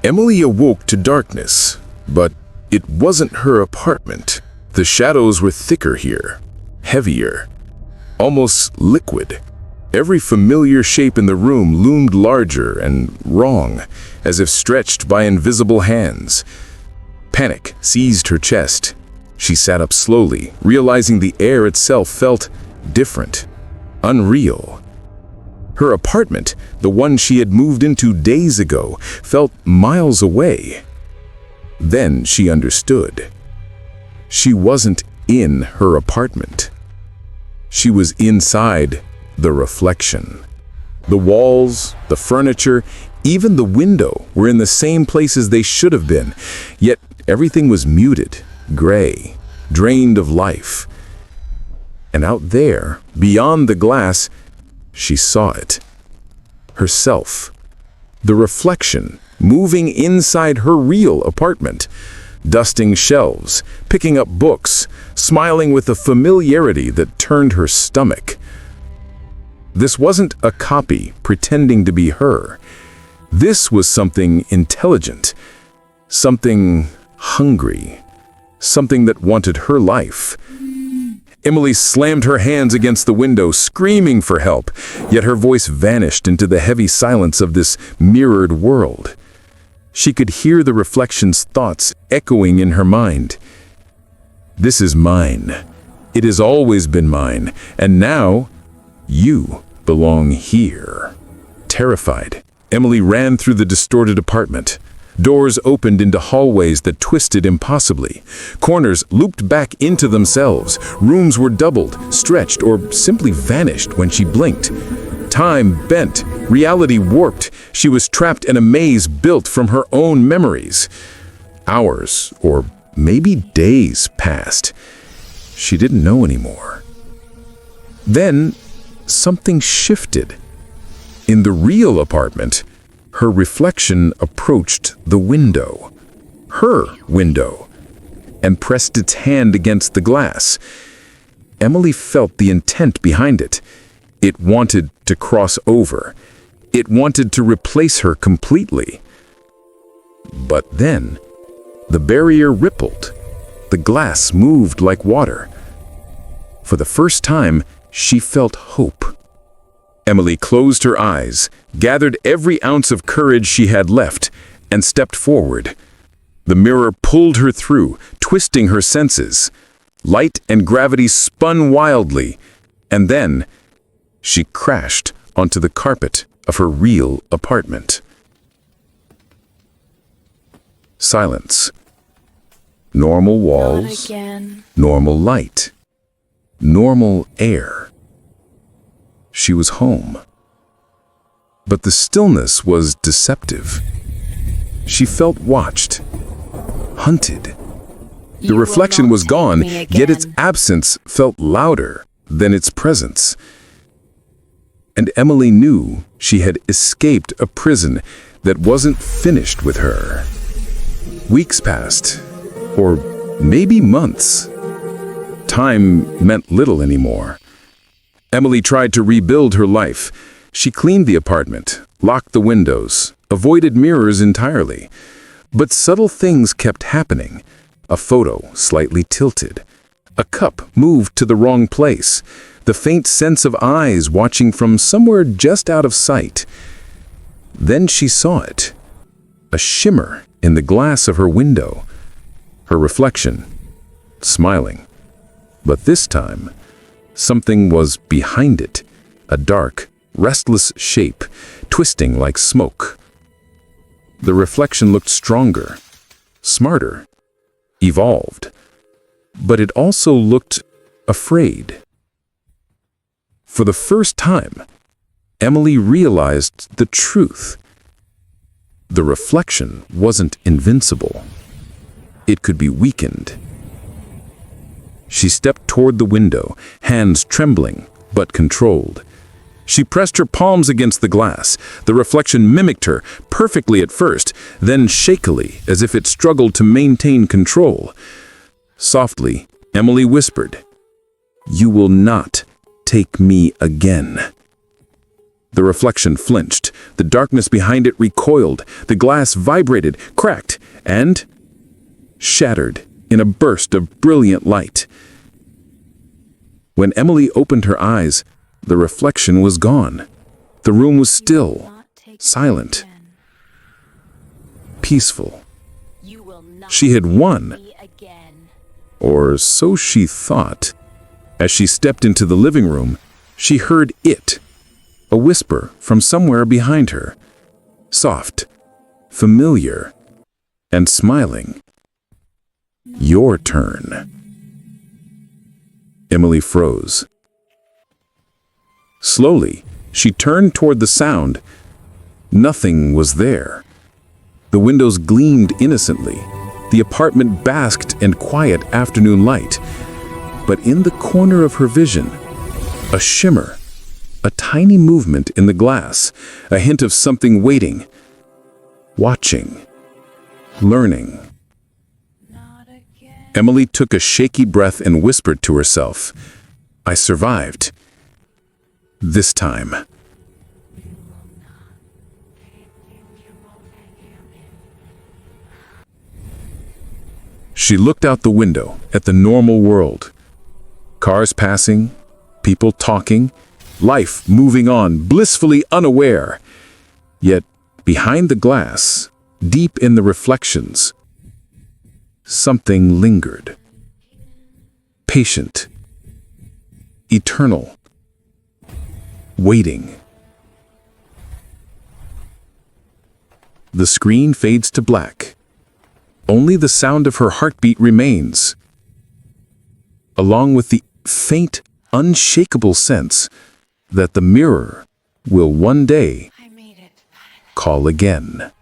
Emily awoke to darkness, but it wasn't her apartment. The shadows were thicker here, heavier, almost liquid. Every familiar shape in the room loomed larger and wrong, as if stretched by invisible hands. Panic seized her chest. She sat up slowly, realizing the air itself felt different, unreal. Her apartment, the one she had moved into days ago, felt miles away. Then she understood. She wasn't in her apartment. She was inside the reflection. The walls, the furniture, even the window were in the same places they should have been, yet everything was muted, gray, drained of life. And out there, beyond the glass, she saw it. Herself. The reflection, moving inside her real apartment, dusting shelves, picking up books, smiling with a familiarity that turned her stomach. This wasn't a copy pretending to be her. This was something intelligent, something hungry, something that wanted her life. Emily slammed her hands against the window, screaming for help, yet her voice vanished into the heavy silence of this mirrored world. She could hear the reflection's thoughts echoing in her mind. This is mine. It has always been mine, and now you belong here. Terrified, Emily ran through the distorted apartment. Doors opened into hallways that twisted impossibly. Corners looped back into themselves. Rooms were doubled, stretched, or simply vanished when she blinked. Time bent, reality warped. She was trapped in a maze built from her own memories. Hours, or maybe days, passed. She didn't know anymore. Then, something shifted. In the real apartment, her reflection approached the window, her window, and pressed its hand against the glass. Emily felt the intent behind it. It wanted to cross over. It wanted to replace her completely. But then, the barrier rippled. The glass moved like water. For the first time, she felt hope. Emily closed her eyes, gathered every ounce of courage she had left, and stepped forward. The mirror pulled her through, twisting her senses. Light and gravity spun wildly, and then she crashed onto the carpet of her real apartment. Silence. Normal walls, normal light, normal air. She was home. But the stillness was deceptive. She felt watched, hunted. The reflection was gone, yet its absence felt louder than its presence. And Emily knew she had escaped a prison that wasn't finished with her. Weeks passed, or maybe months. Time meant little anymore. Emily tried to rebuild her life. She cleaned the apartment, locked the windows, avoided mirrors entirely. But subtle things kept happening. A photo slightly tilted. A cup moved to the wrong place. The faint sense of eyes watching from somewhere just out of sight. Then she saw it. A shimmer in the glass of her window. Her reflection, smiling. But this time, something was behind it, a dark, restless shape, twisting like smoke. The reflection looked stronger, smarter, evolved, but it also looked afraid. For the first time, Emily realized the truth. The reflection wasn't invincible. It could be weakened. She stepped toward the window, hands trembling but controlled. She pressed her palms against the glass. The reflection mimicked her, perfectly at first, then shakily, as if it struggled to maintain control. Softly, Emily whispered, "You will not take me again." The reflection flinched. The darkness behind it recoiled. The glass vibrated, cracked, and shattered in a burst of brilliant light. When Emily opened her eyes, the reflection was gone. The room was still, silent, peaceful. She had won. Or so she thought. As she stepped into the living room, she heard it, a whisper from somewhere behind her, soft, familiar, and smiling. Your turn. Emily froze. Slowly, she turned toward the sound. Nothing was there. The windows gleamed innocently. The apartment basked in quiet afternoon light. But in the corner of her vision, a shimmer, a tiny movement in the glass, a hint of something waiting, watching, learning. Emily took a shaky breath and whispered to herself, I survived. This time. She looked out the window at the normal world. Cars passing, people talking, life moving on, blissfully unaware. Yet, behind the glass, deep in the reflections, something lingered. Patient. Eternal. Waiting. The screen fades to black. Only the sound of her heartbeat remains, along with the faint, unshakable sense that the mirror will one day call again.